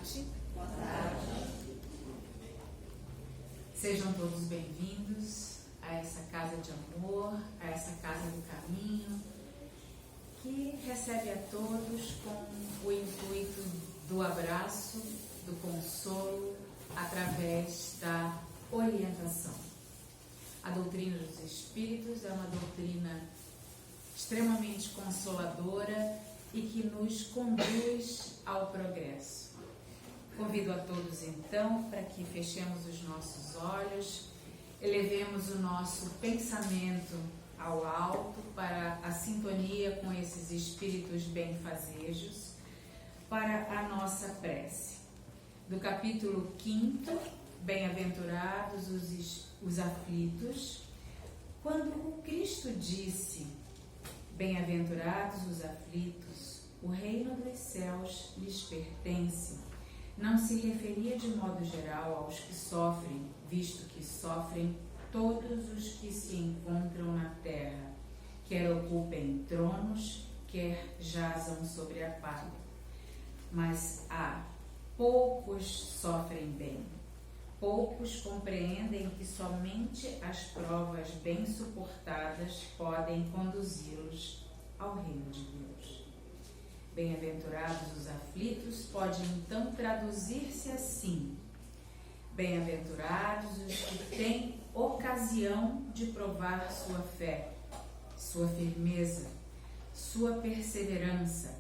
tarde. Boa tarde. Sejam todos bem-vindos a essa casa de amor, a essa casa do caminho, que recebe a todos com o intuito do abraço, do consolo, através da orientação. A doutrina dos Espíritos é uma doutrina extremamente consoladora e que nos conduz ao progresso. Convido a todos então para que fechemos os nossos olhos, elevemos o nosso pensamento ao alto para a sintonia com esses espíritos benfazejos, para a nossa prece. Do capítulo 5, Bem-aventurados os aflitos, quando o Cristo disse: Bem-aventurados os aflitos, o reino dos céus lhes pertence, não se referia de modo geral aos que sofrem, visto que sofrem todos os que se encontram na terra, quer ocupem tronos, quer jazam sobre a palha. Mas poucos sofrem bem. Poucos compreendem que somente as provas bem suportadas podem conduzi-los ao reino de Deus. Bem-aventurados os aflitos pode então traduzir-se assim: bem-aventurados os que têm ocasião de provar sua fé, sua firmeza, sua perseverança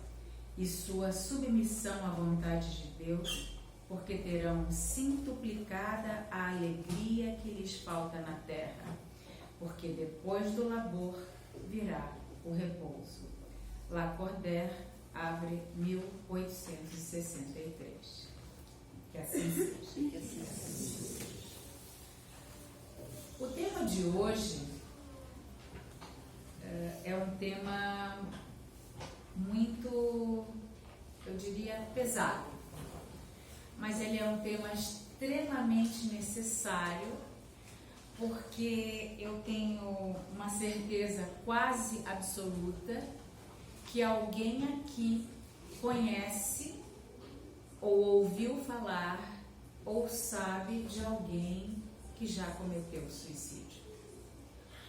e sua submissão à vontade de Deus, porque terão cintuplicada a alegria que lhes falta na terra, porque depois do labor virá o repouso. Lacordaire, abre 1863. Que assim seja. O tema de hoje é um tema muito, eu diria, pesado. Mas ele é um tema extremamente necessário, porque eu tenho uma certeza quase absoluta que alguém aqui conhece ou ouviu falar ou sabe de alguém que já cometeu suicídio.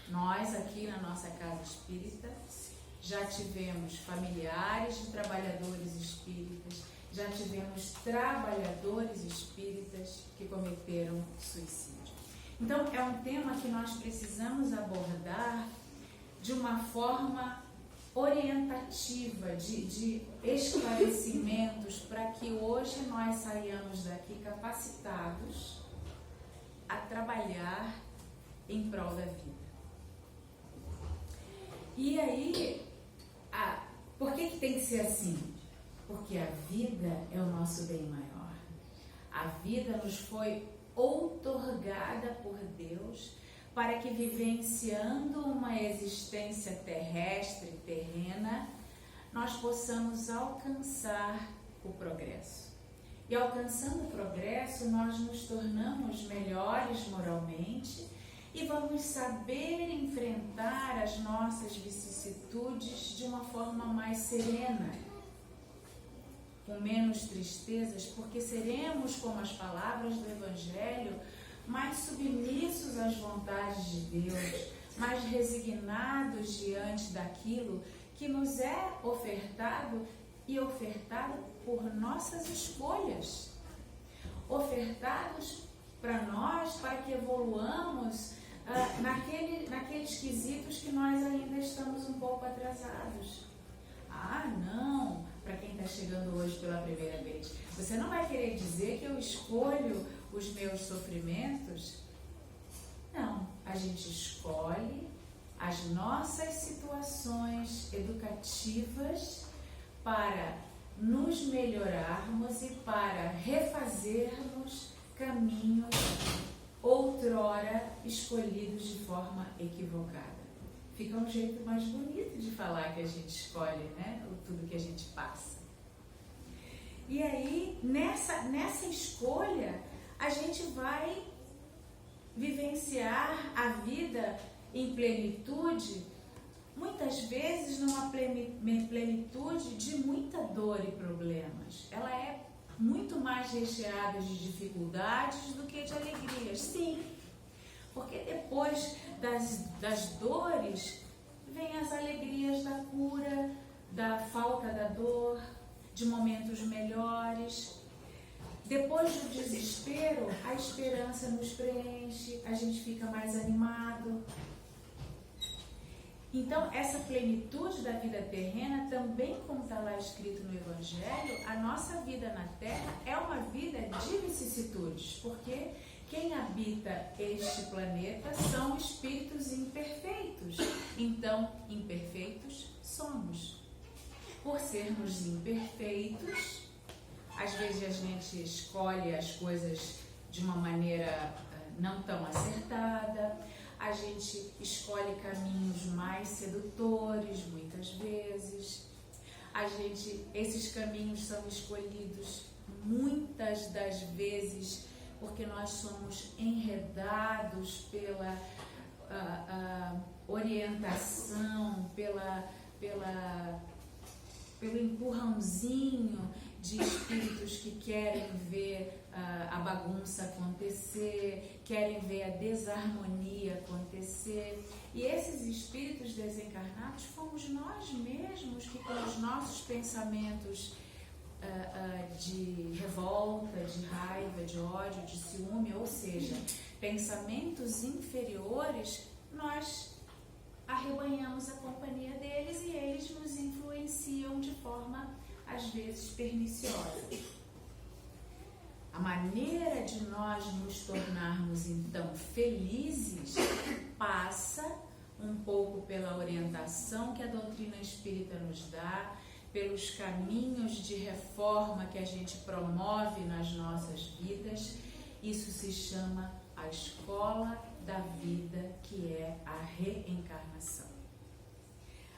Nós aqui na nossa casa espírita já tivemos familiares de trabalhadores espíritas, já tivemos trabalhadores espíritas que cometeram suicídio. Então, é um tema que nós precisamos abordar de uma forma orientativa, de esclarecimentos, para que hoje nós saiamos daqui capacitados a trabalhar em prol da vida. E aí, por que tem que ser assim? Porque a vida é o nosso bem maior. A vida nos foi outorgada por Deus para que, vivenciando uma existência terrestre, terrena, nós possamos alcançar o progresso. E alcançando o progresso, nós nos tornamos melhores moralmente e vamos saber enfrentar as nossas vicissitudes de uma forma mais serena, com menos tristezas, porque seremos, como as palavras do Evangelho, mais submissos às vontades de Deus, mais resignados diante daquilo que nos é ofertado e ofertado por nossas escolhas, ofertados para nós, para que evoluamos naqueles quesitos que nós ainda estamos um pouco atrasados. Não, para quem está chegando hoje pela primeira vez, você não vai querer dizer que eu escolho os meus sofrimentos? Não, a gente escolhe as nossas situações educativas para nos melhorarmos e para refazermos caminhos outrora escolhidos de forma equivocada. Fica um jeito mais bonito de falar que a gente escolhe, né? Tudo que a gente passa. E aí, nessa escolha, a gente vai vivenciar a vida em plenitude, muitas vezes numa plenitude de muita dor e problemas. Ela é muito mais recheadas de dificuldades do que de alegrias. Sim, porque depois das dores vem as alegrias da cura, da falta da dor, de momentos melhores. Depois do desespero, a esperança nos preenche, a gente fica mais animado. Então, essa plenitude da vida terrena, também como está lá escrito no Evangelho, a nossa vida na Terra é uma vida de vicissitudes, porque quem habita este planeta são espíritos imperfeitos. Então, imperfeitos somos. Por sermos imperfeitos, às vezes a gente escolhe as coisas de uma maneira não tão acertada, a gente escolhe caminhos mais sedutores, muitas vezes. Esses caminhos são escolhidos muitas das vezes porque nós somos enredados pela orientação, pelo empurrãozinho de espíritos que querem ver a bagunça acontecer, querem ver a desarmonia acontecer. E esses espíritos desencarnados fomos nós mesmos que, com os nossos pensamentos de revolta, de raiva, de ódio, de ciúme, ou seja, pensamentos inferiores, nós arrebanhamos a companhia deles e eles nos influenciam de forma, às vezes, perniciosa. A maneira de nós nos tornarmos, então, felizes passa um pouco pela orientação que a doutrina espírita nos dá, pelos caminhos de reforma que a gente promove nas nossas vidas. Isso se chama a escola da vida, que é a reencarnação.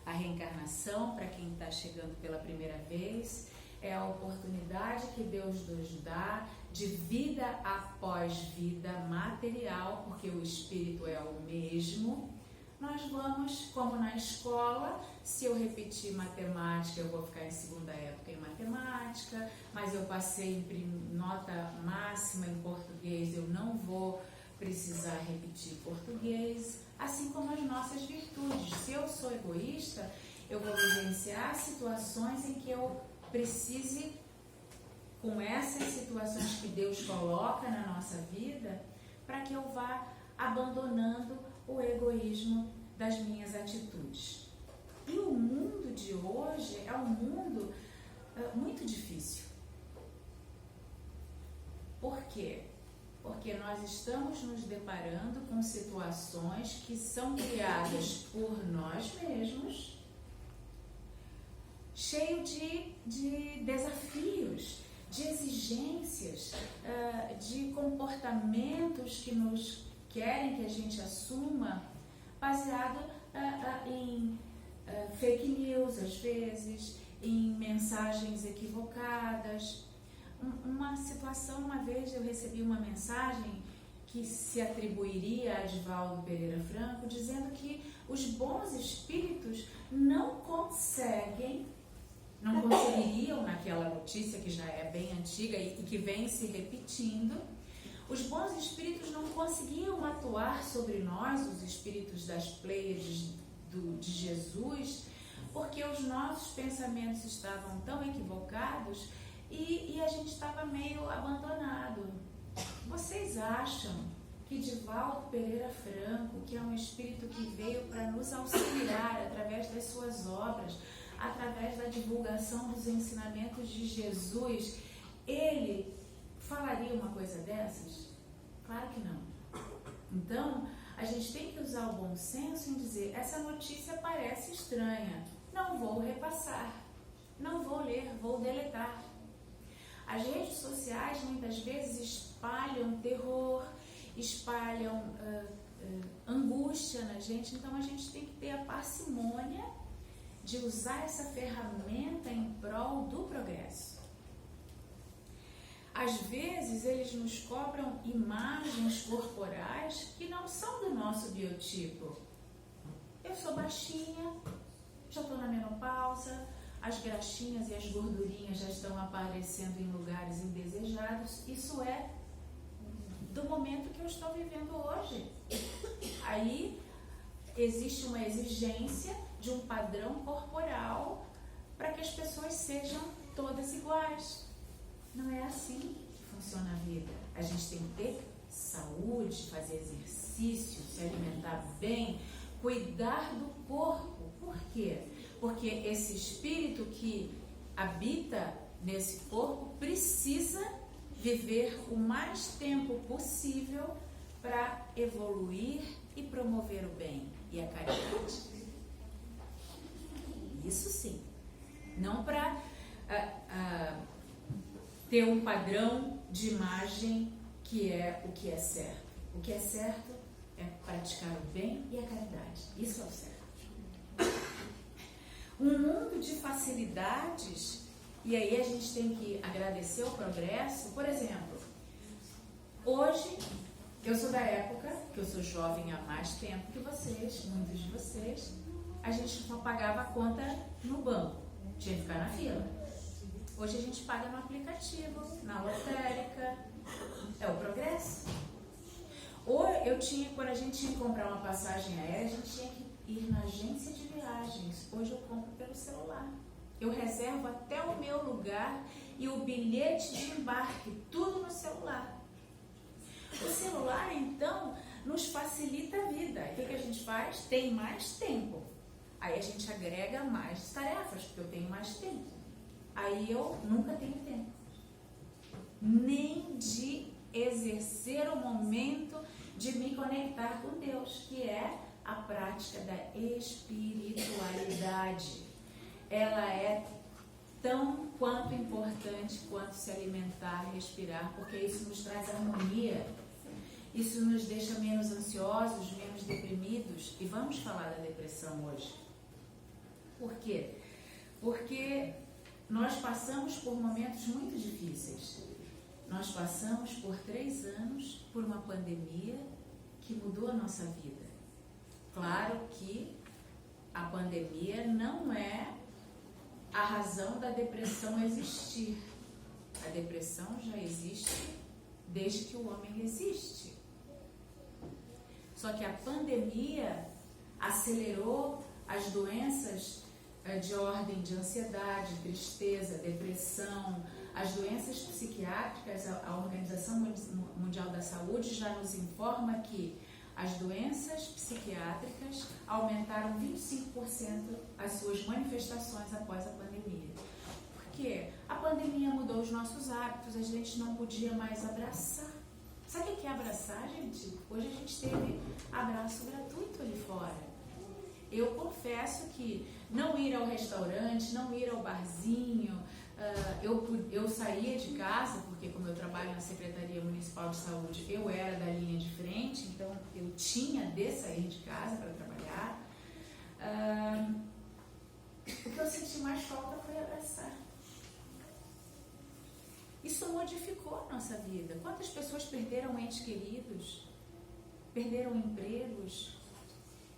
A reencarnação, para quem está chegando pela primeira vez, é a oportunidade que Deus nos dá de vida após vida material, porque o espírito é o mesmo. Nós vamos, como na escola, se eu repetir matemática, eu vou ficar em segunda época em matemática, mas eu passei em nota máxima em português, eu não vou precisar repetir português, assim como as nossas virtudes. Se eu sou egoísta, eu vou vivenciar situações em que eu precise, com essas situações que Deus coloca na nossa vida, para que eu vá abandonando o egoísmo das minhas atitudes. E o mundo de hoje é um mundo muito difícil. Por quê? Porque nós estamos nos deparando com situações que são criadas por nós mesmos, cheio de desafios, de exigências, de comportamentos que nos querem que a gente assuma, baseado em fake news, às vezes, em mensagens equivocadas. Uma situação, uma vez eu recebi uma mensagem que se atribuiria a Divaldo Pereira Franco, dizendo que os bons espíritos não conseguiriam, naquela notícia que já é bem antiga e que vem se repetindo, os bons espíritos não conseguiam atuar sobre nós, os espíritos das Pleiades de Jesus, porque os nossos pensamentos estavam tão equivocados e a gente estava meio abandonado. Vocês acham que Divaldo Pereira Franco, que é um espírito que veio para nos auxiliar através das suas obras, através da divulgação dos ensinamentos de Jesus, ele falaria uma coisa dessas? Claro que não. Então, a gente tem que usar o bom senso em dizer: essa notícia parece estranha, não vou repassar, não vou ler, vou deletar. As redes sociais muitas vezes espalham terror, espalham angústia na gente, então a gente tem que ter a parcimônia de usar essa ferramenta em prol do progresso. Às vezes eles nos cobram imagens corporais que não são do nosso biotipo. Eu sou baixinha, já estou na menopausa, as graxinhas e as gordurinhas já estão aparecendo em lugares indesejados. Isso é do momento que eu estou vivendo hoje. Aí existe uma exigência de um padrão corporal para que as pessoas sejam todas iguais. Não é assim que funciona a vida. A gente tem que ter saúde, fazer exercício, se alimentar bem, cuidar do corpo. Por quê? Porque esse espírito que habita nesse corpo precisa viver o mais tempo possível para evoluir e promover o bem e a caridade. Isso sim. Não para ter um padrão de imagem que é o que é certo. O que é certo é praticar o bem e a caridade. Isso é o certo. Um mundo de facilidades, e aí a gente tem que agradecer o progresso. Por exemplo, hoje eu sou da época, que eu sou jovem há mais tempo que vocês, muitos de vocês, a gente só pagava a conta no banco, tinha que ficar na fila. Hoje a gente paga no aplicativo, na lotérica, é o progresso. Ou quando a gente tinha que comprar uma passagem aérea, a gente tinha que ir na agência de viagens. Hoje eu compro pelo celular. Eu reservo até o meu lugar e o bilhete de embarque, tudo no celular. O celular, então, nos facilita a vida. O que a gente faz? Tem mais tempo. Aí a gente agrega mais tarefas, porque eu tenho mais tempo. Aí eu nunca tenho tempo. Nem de exercer o momento de me conectar com Deus, que é a prática da espiritualidade. Ela é tão quanto importante quanto se alimentar, respirar, porque isso nos traz harmonia, isso nos deixa menos ansiosos, menos deprimidos. E vamos falar da depressão hoje. Por quê? Porque nós passamos por momentos muito difíceis. Nós passamos por 3 anos por uma pandemia que mudou a nossa vida. Claro que a pandemia não é a razão da depressão existir. A depressão já existe desde que o homem existe. Só que a pandemia acelerou as doenças de ordem de ansiedade, tristeza, depressão, as doenças psiquiátricas. A Organização Mundial da Saúde já nos informa que as doenças psiquiátricas aumentaram 25% as suas manifestações após a pandemia. Por quê? A pandemia mudou os nossos hábitos, a gente não podia mais abraçar. Sabe o que é abraçar, gente? Hoje a gente teve abraço gratuito ali fora. Eu confesso que não ir ao restaurante, não ir ao barzinho, eu saía de casa, porque como eu trabalho na Secretaria Municipal de Saúde, eu era da linha de frente, então eu tinha de sair de casa para trabalhar. O que eu senti mais falta foi abraçar. Isso modificou a nossa vida. Quantas pessoas perderam entes queridos, perderam empregos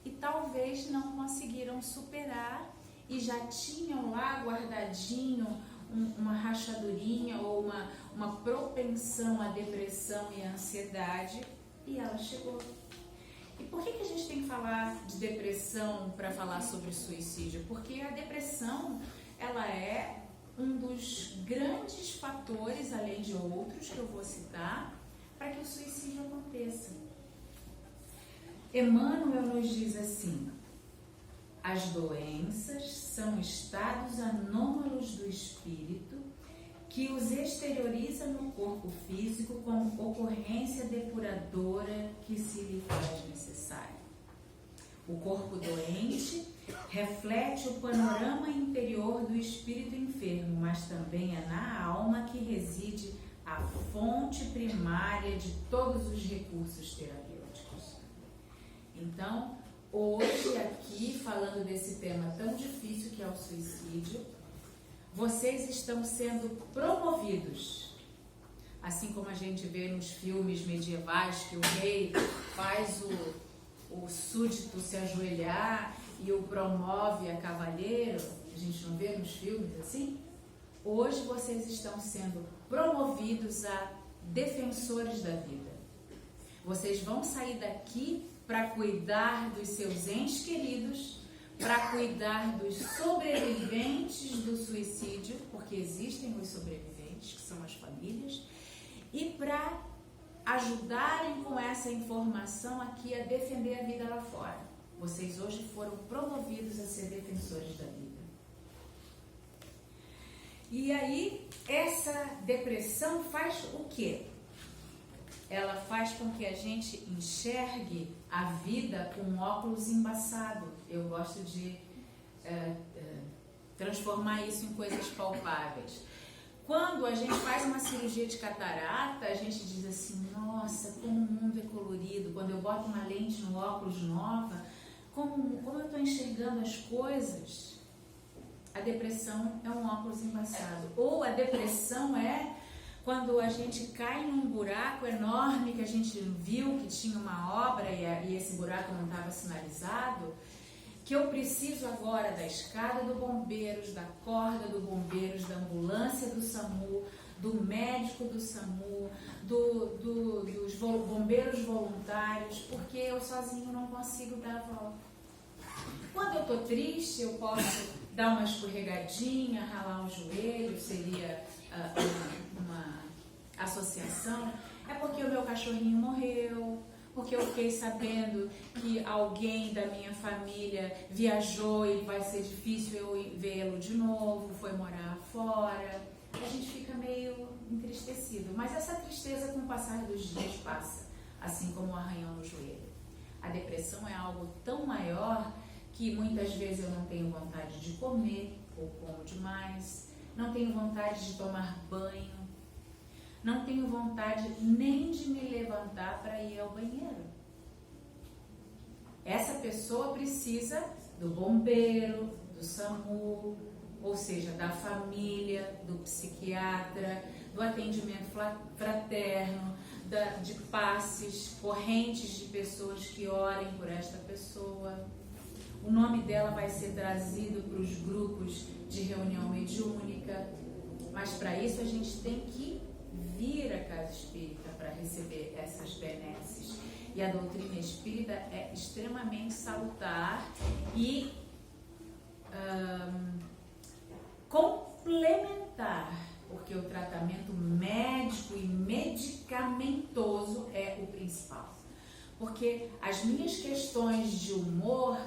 e talvez não conseguiram superar e já tinham lá guardadinho uma rachadurinha ou uma propensão à depressão e à ansiedade, e ela chegou. E por que a gente tem que falar de depressão para falar sobre suicídio? Porque a depressão, ela é um dos grandes fatores, além de outros que eu vou citar, para que o suicídio aconteça. Emmanuel nos diz assim: as doenças são estados anômalos do espírito que os exterioriza no corpo físico com ocorrência depuradora que se lhe faz necessária. O corpo doente reflete o panorama interior do espírito enfermo, mas também é na alma que reside a fonte primária de todos os recursos terapêuticos. Então, hoje aqui, falando desse tema tão difícil que é o suicídio, vocês estão sendo promovidos. Assim como a gente vê nos filmes medievais que o rei faz o súdito se ajoelhar e o promove a cavalheiro, a gente não vê nos filmes assim? Hoje vocês estão sendo promovidos a defensores da vida. Vocês vão sair daqui para cuidar dos seus entes queridos, para cuidar dos sobreviventes do suicídio, porque existem os sobreviventes, que são as famílias, e para ajudarem com essa informação aqui a defender a vida lá fora. Vocês hoje foram promovidos a ser defensores da vida. E aí, essa depressão faz o quê? Ela faz com que a gente enxergue a vida com um óculos embaçado. Eu gosto de transformar isso em coisas palpáveis. Quando a gente faz uma cirurgia de catarata, a gente diz assim, nossa, como o mundo é colorido. Quando eu boto uma lente no óculos nova, como eu estou enxergando as coisas. A depressão é um óculos embaçado. Ou a depressão é quando a gente cai num buraco enorme que a gente viu que tinha uma obra e esse buraco não estava sinalizado, que eu preciso agora da escada do bombeiros, da corda do bombeiros, da ambulância do SAMU, do médico do SAMU, dos bombeiros voluntários, porque eu sozinho não consigo dar a volta. Quando eu estou triste, eu posso dar uma escorregadinha, ralar o joelho, seria uma associação. É porque o meu cachorrinho morreu, porque eu fiquei sabendo que alguém da minha família viajou e vai ser difícil eu vê-lo de novo, foi morar fora. A gente fica meio entristecido, mas essa tristeza com o passar dos dias passa, assim como o arranhão no joelho. A depressão é algo tão maior que muitas vezes eu não tenho vontade de comer ou como demais, não tenho vontade de tomar banho, não tenho vontade nem de me levantar para ir ao banheiro. Essa pessoa precisa do bombeiro, do SAMU, ou seja, da família, do psiquiatra, do atendimento fraterno, de passes, correntes de pessoas que orem por esta pessoa. O nome dela vai ser trazido para os grupos de reunião mediúnica, mas para isso a gente tem que vir à casa espírita para receber essas benesses. E a doutrina espírita é extremamente salutar e complementar, porque o tratamento médico e medicamentoso é o principal. Porque as minhas questões de humor,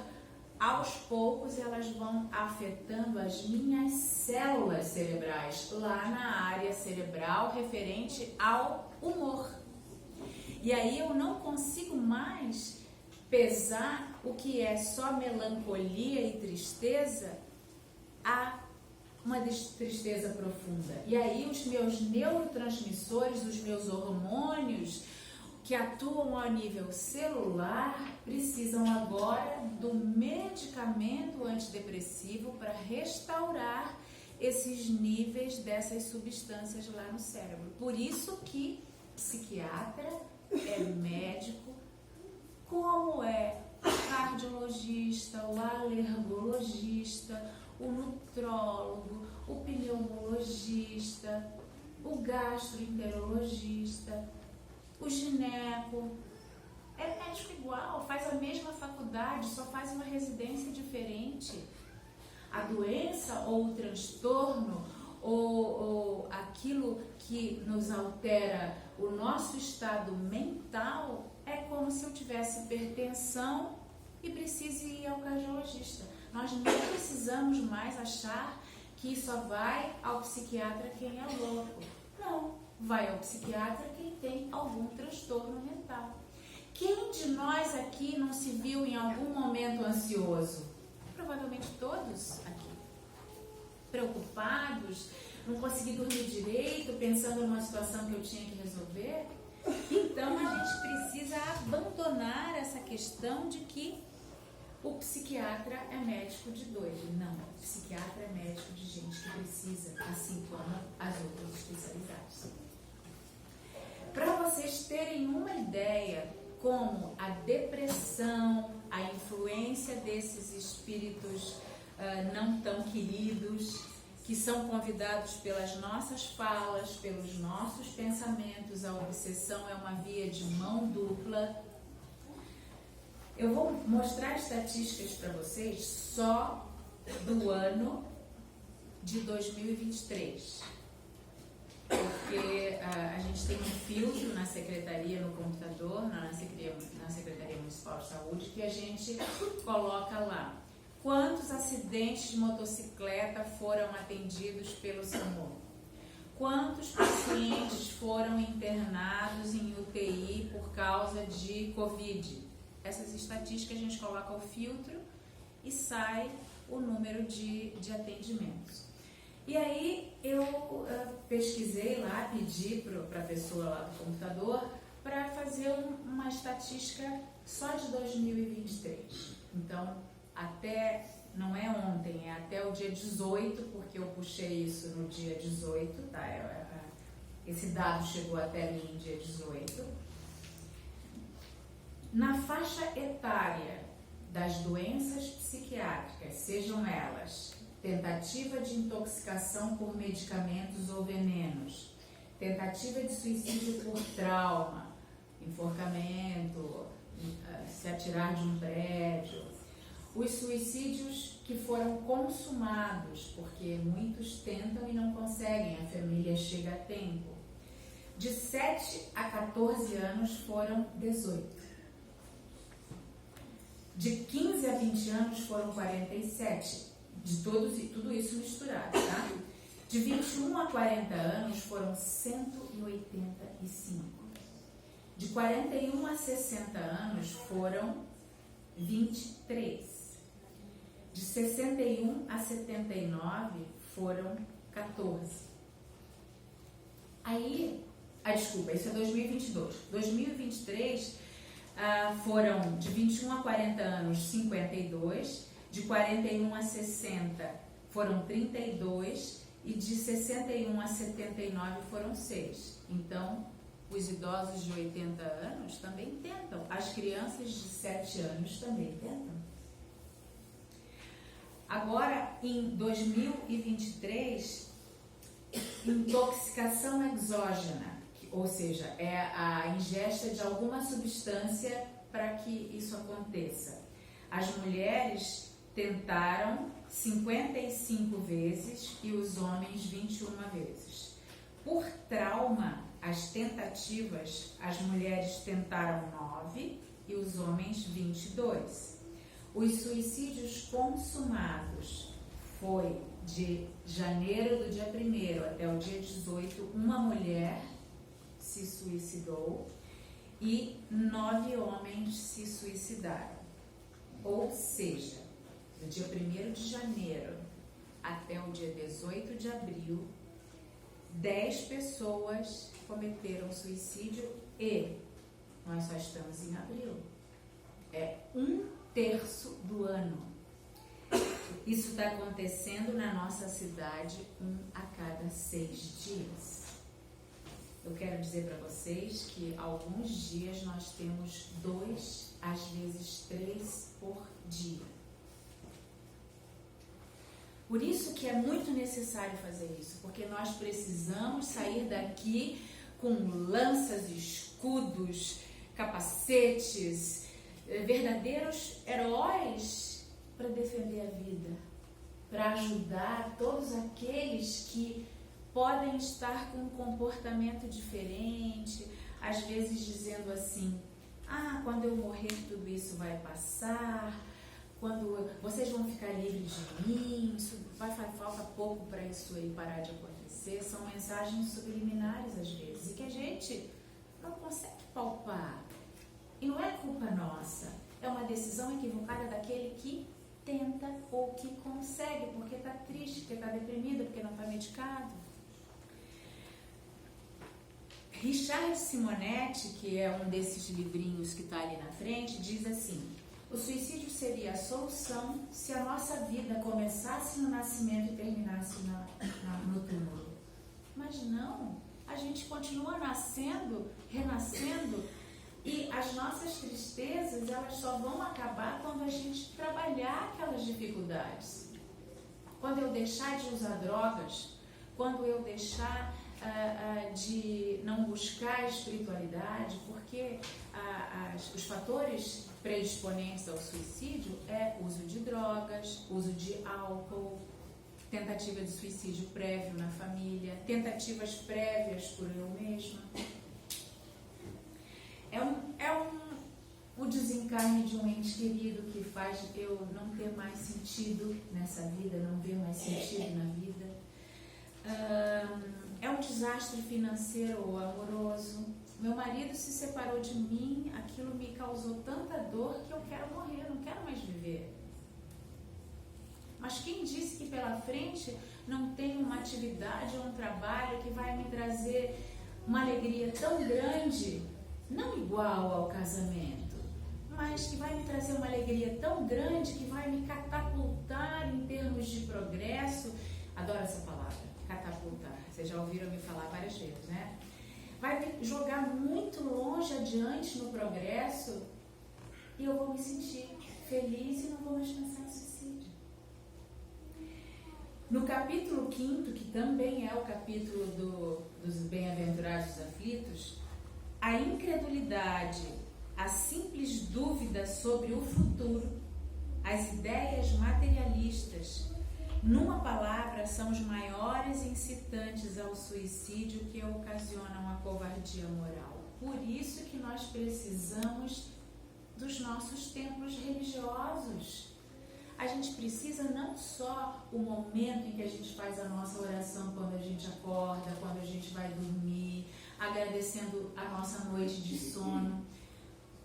aos poucos, elas vão afetando as minhas células cerebrais, lá na área cerebral referente ao humor. E aí eu não consigo mais pesar o que é só melancolia e tristeza a uma tristeza profunda. E aí os meus neurotransmissores, os meus hormônios que atuam a nível celular precisam agora do medicamento antidepressivo para restaurar esses níveis dessas substâncias lá no cérebro. Por isso que psiquiatra é médico, como é o cardiologista, o alergologista, o nutrólogo, o pneumologista, o gastroenterologista, o gineco. É médico igual, faz a mesma faculdade, só faz uma residência diferente. A doença ou o transtorno ou aquilo que nos altera o nosso estado mental é como se eu tivesse hipertensão e precise ir ao cardiologista. Nós não precisamos mais achar que só vai ao psiquiatra quem é louco. Não, vai ao psiquiatra quem tem algum transtorno mental. Quem de nós aqui não se viu em algum momento ansioso? Provavelmente todos aqui. Preocupados, não consegui dormir direito, pensando numa situação que eu tinha que resolver. Então a gente precisa abandonar essa questão de que o psiquiatra é médico de doido. Não, o psiquiatra é médico de gente que precisa, assim como as outras especialidades. Para vocês terem uma ideia como a depressão, a influência desses espíritos não tão queridos, que são convidados pelas nossas falas, pelos nossos pensamentos. A obsessão é uma via de mão dupla. Eu vou mostrar estatísticas para vocês só do ano de 2023, porque a gente tem um filtro na secretaria, no computador, na Secretaria Municipal de Saúde, que a gente coloca lá quantos acidentes de motocicleta foram atendidos pelo SAMU, quantos pacientes foram internados em UTI por causa de Covid. Essas estatísticas a gente coloca o filtro e sai o número de atendimentos. E aí eu pesquisei lá, pedi para a pessoa lá do computador para fazer uma estatística só de 2023. Então, não é ontem, é até o dia 18, porque eu puxei isso no dia 18, tá? Esse dado chegou até mim dia 18. Na faixa etária das doenças psiquiátricas, sejam elas tentativa de intoxicação por medicamentos ou venenos, tentativa de suicídio por trauma, enforcamento, se atirar de um prédio, os suicídios que foram consumados, porque muitos tentam e não conseguem, a família chega a tempo. De 7 a 14 anos foram 18. De 15 a 20 anos foram 47. De tudo isso misturado, tá? De 21 a 40 anos foram 185. De 41 a 60 anos foram 23. De 61 a 79 foram 14. Aí, desculpa, isso é 2022. 2023 foram de 21 a 40 anos 52, de 41 a 60 foram 32 e de 61 a 79 foram 6. Então, os idosos de 80 anos também tentam, as crianças de 7 anos também tentam. Agora, em 2023, intoxicação exógena, ou seja, é a ingesta de alguma substância para que isso aconteça. As mulheres tentaram 55 vezes e os homens 21 vezes. Por trauma, as tentativas, as mulheres tentaram 9 e os homens 22. Os suicídios consumados foi de janeiro do dia 1º até o dia 18, uma mulher se suicidou e 9 homens se suicidaram. Ou seja, do dia 1º de janeiro até o dia 18 de abril, 10 pessoas cometeram suicídio e nós só estamos em abril. É 1/3 do ano. Isso está acontecendo na nossa cidade 1 a cada 6 dias. Eu quero dizer para vocês que alguns dias nós temos 2, às vezes 3 por dia. Por isso que é muito necessário fazer isso, porque nós precisamos sair daqui com lanças, escudos, capacetes, verdadeiros heróis para defender a vida, para ajudar todos aqueles que podem estar com um comportamento diferente, às vezes dizendo assim: quando eu morrer tudo isso vai passar, quando vocês vão ficar livres de mim, isso falta pouco para isso aí parar de acontecer. São mensagens subliminares às vezes e que a gente não consegue palpar. E não é culpa nossa, é uma decisão equivocada daquele que tenta ou que consegue, porque está triste, porque está deprimido, porque não está medicado. Richard Simonetti, que é um desses livrinhos que está ali na frente, diz assim: o suicídio seria a solução se a nossa vida começasse no nascimento e terminasse no túmulo. Mas não, a gente continua nascendo, renascendo, e as nossas tristezas, elas só vão acabar quando a gente trabalhar aquelas dificuldades. quando eu deixar de usar drogas, quando eu deixar de não buscar a espiritualidade, porque os fatores predisponentes ao suicídio é uso de drogas, uso de álcool, tentativa de suicídio prévio na família, tentativas prévias por eu mesma. O desencarne de um ente querido que faz eu não ter mais sentido nessa vida, não ver mais sentido na vida. É um desastre financeiro ou amoroso. Meu marido se separou de mim, aquilo me causou tanta dor que eu quero morrer, eu não quero mais viver. Mas quem disse que pela frente não tem uma atividade ou um trabalho que vai me trazer uma alegria tão grande, não igual ao casamento, mas que vai me trazer uma alegria tão grande que vai me catapultar em termos de progresso. Adoro essa palavra, catapultar. Vocês já ouviram me falar várias vezes, né? Vai me jogar muito longe adiante no progresso e eu vou me sentir feliz e não vou mais pensar em suicídio. No capítulo 5º, que também é o capítulo dos bem-aventurados aflitos, a incredulidade, a simples dúvida sobre o futuro, as ideias materialistas, numa palavra, são os maiores incitantes ao suicídio que ocasionam a covardia moral. Por isso que nós precisamos dos nossos templos religiosos. A gente precisa não só o momento em que a gente faz a nossa oração quando a gente acorda, quando a gente vai dormir, agradecendo a nossa noite de sono.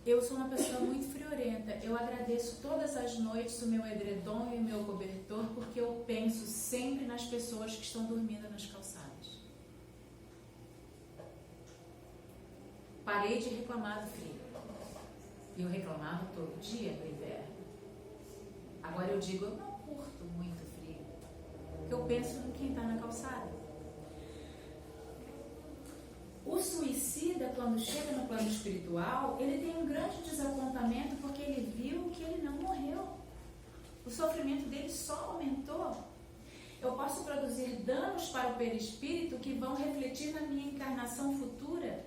Eu sou uma pessoa muito friorenta, eu agradeço todas as noites o meu edredom e o meu cobertor, porque eu penso sempre nas pessoas que estão dormindo nas calçadas. Parei de reclamar do frio. Eu reclamava todo dia do inverno. Agora eu digo, eu não curto muito frio, porque eu penso em quem está na calçada. O suicida, quando chega no plano espiritual, ele tem um grande desapontamento porque ele viu que ele não morreu. O sofrimento dele só aumentou. Eu posso produzir danos para o perispírito que vão refletir na minha encarnação futura.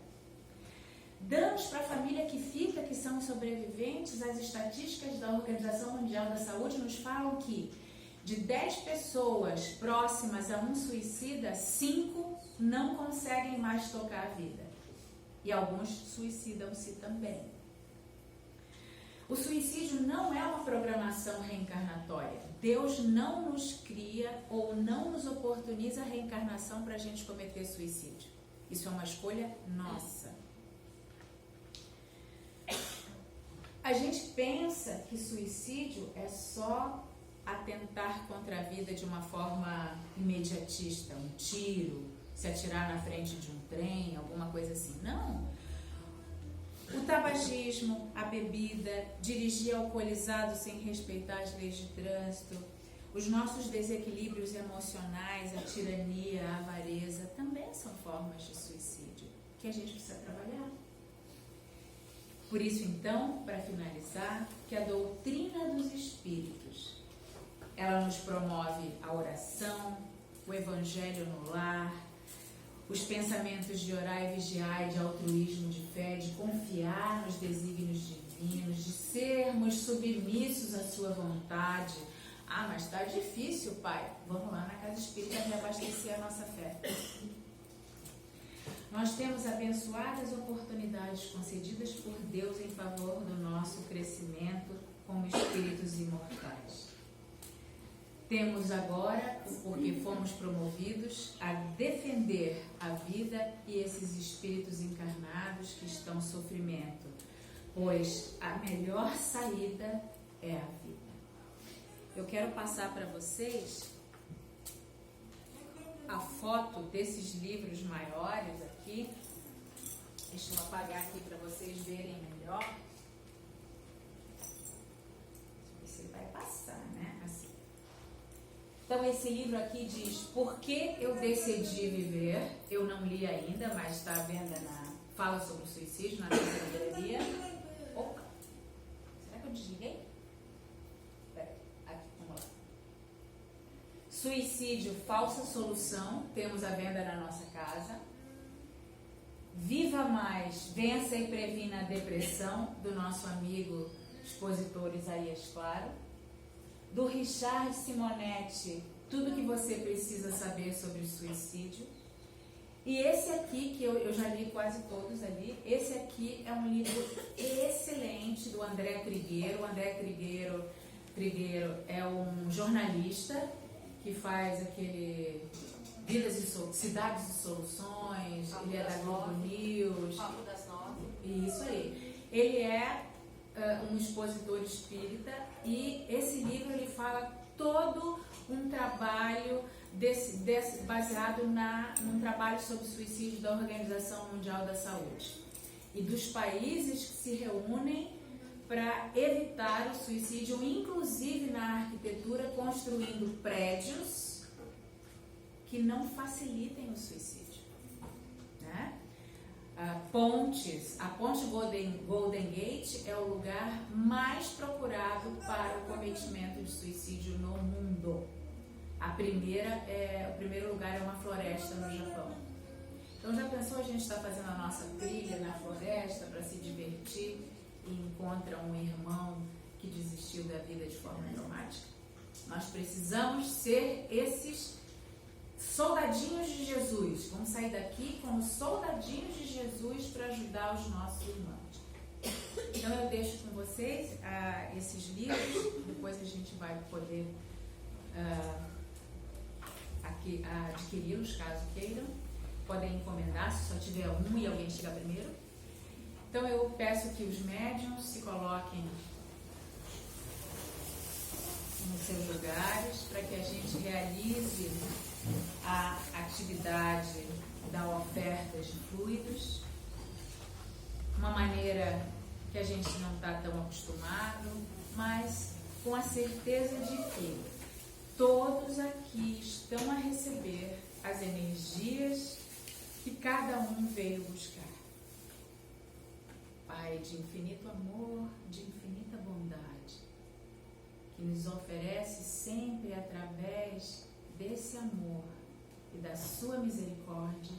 Danos para a família que fica, que são sobreviventes. As estatísticas da Organização Mundial da Saúde nos falam que de 10 pessoas próximas a um suicida, 5 não conseguem mais tocar a vida. E alguns suicidam-se também. O suicídio não é uma programação reencarnatória. Deus não nos cria ou não nos oportuniza a reencarnação para a gente cometer suicídio. Isso é uma escolha nossa. A gente pensa que suicídio é só atentar contra a vida de uma forma imediatista, um tiro, se atirar na frente de um trem, alguma coisa assim. Não. O tabagismo, a bebida, dirigir alcoolizado sem respeitar as leis de trânsito, os nossos desequilíbrios emocionais, a tirania, a avareza, também são formas de suicídio que a gente precisa trabalhar. Por isso, então, para finalizar, que a doutrina dos espíritos, ela nos promove a oração, o evangelho no lar, os pensamentos de orar e vigiar, de altruísmo, de fé, de confiar nos desígnios divinos, de sermos submissos à sua vontade. Ah, mas está difícil, pai. Vamos lá na casa espírita reabastecer a nossa fé. Nós temos abençoadas oportunidades concedidas por Deus em favor do nosso crescimento como espíritos imortais. Temos agora, porque fomos promovidos, a defender a vida e esses espíritos encarnados que estão em sofrimento, pois a melhor saída é a vida. Eu quero passar para vocês a foto desses livros maiores aqui. Deixa eu apagar aqui para vocês verem melhor. Deixa eu ver se ele vai passar, né? Assim. Então, esse livro aqui diz Por que eu decidi viver? Eu não li ainda, mas está à venda fala sobre o suicídio na livraria. Opa! Será que eu desliguei? Aqui, vamos lá. Suicídio, falsa solução, temos à venda na nossa casa. Viva Mais, vença e previna a depressão, do nosso amigo expositor Isaías Claro. Do Richard Simonetti, tudo que você precisa saber sobre suicídio. E esse aqui, que eu já li quase todos ali, esse aqui é um livro excelente do André Trigueiro. O André Trigueiro é um jornalista que faz aquele Cidades e Soluções, ele é da Globo News. Papo das 9. Isso aí. Ele é um expositor espírita e esse livro ele fala todo um trabalho baseado num trabalho sobre suicídio da Organização Mundial da Saúde e dos países que se reúnem para evitar o suicídio, inclusive na arquitetura, construindo prédios que não facilitem o suicídio, né? Pontes, a ponte Golden Gate é o lugar mais procurado para o cometimento de suicídio no mundo. O primeiro lugar é uma floresta no Japão. Então já pensou, a gente está fazendo a nossa trilha na floresta para se divertir e encontra um irmão que desistiu da vida de forma traumática? Nós precisamos ser esses soldadinhos de Jesus. Vamos sair daqui como soldadinhos de Jesus para ajudar os nossos irmãos. Então eu deixo com vocês esses livros, depois a gente vai poder adquiri-los caso queiram. Podem encomendar se só tiver um e alguém chegar primeiro. Então eu peço que os médiuns se coloquem nos seus lugares para que a gente realize a atividade da oferta de fluidos, uma maneira que a gente não está tão acostumado, mas com a certeza de que todos aqui estão a receber as energias que cada um veio buscar. Pai de infinito amor, de infinita bondade, que nos oferece sempre através desse amor e da sua misericórdia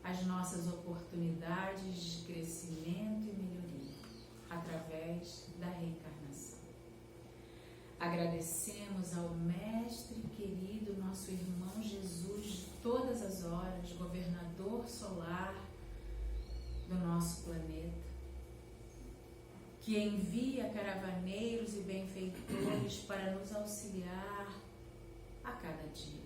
as nossas oportunidades de crescimento e melhoria através da reencarnação. Agradecemos ao Mestre querido, nosso irmão Jesus de todas as horas, governador solar do nosso planeta, que envia caravaneiros e benfeitores para nos auxiliar a cada dia.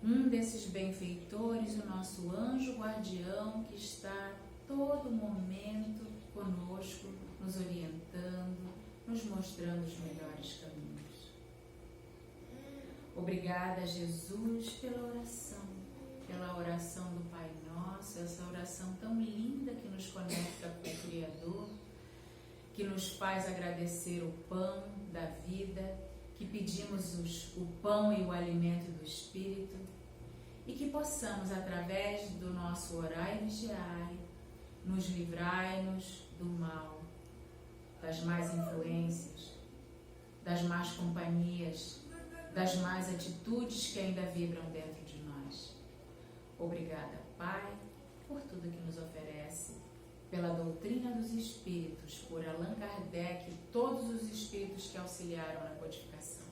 Um desses benfeitores, o nosso anjo guardião, que está todo momento conosco, nos orientando, nos mostrando os melhores caminhos. Obrigada, Jesus, pela oração do Pai Nosso, essa oração tão linda que nos conecta com o Criador, que nos faz agradecer o pão da vida, que pedimos o pão e o alimento do Espírito, e que possamos, através do nosso orar e vigiar, nos livrai-nos do mal, das más influências, das más companhias, das más atitudes que ainda vibram dentro de nós. Obrigada, Pai, por tudo que nos oferece, pela doutrina dos Espíritos, por Allan Kardec e todos os Espíritos que auxiliaram na codificação,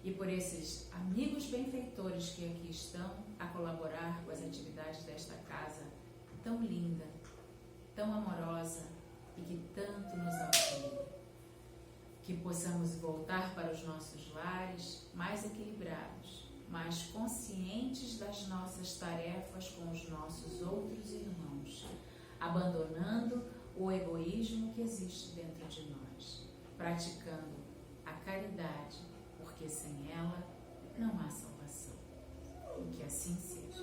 e por esses amigos benfeitores que aqui estão a colaborar com as atividades desta casa tão linda, tão amorosa e que tanto nos auxilia. Que possamos voltar para os nossos lares mais equilibrados, mais conscientes das nossas tarefas com os nossos outros irmãos, abandonando o egoísmo que existe dentro de nós, praticando a caridade, porque sem ela não há salvação. Que assim seja.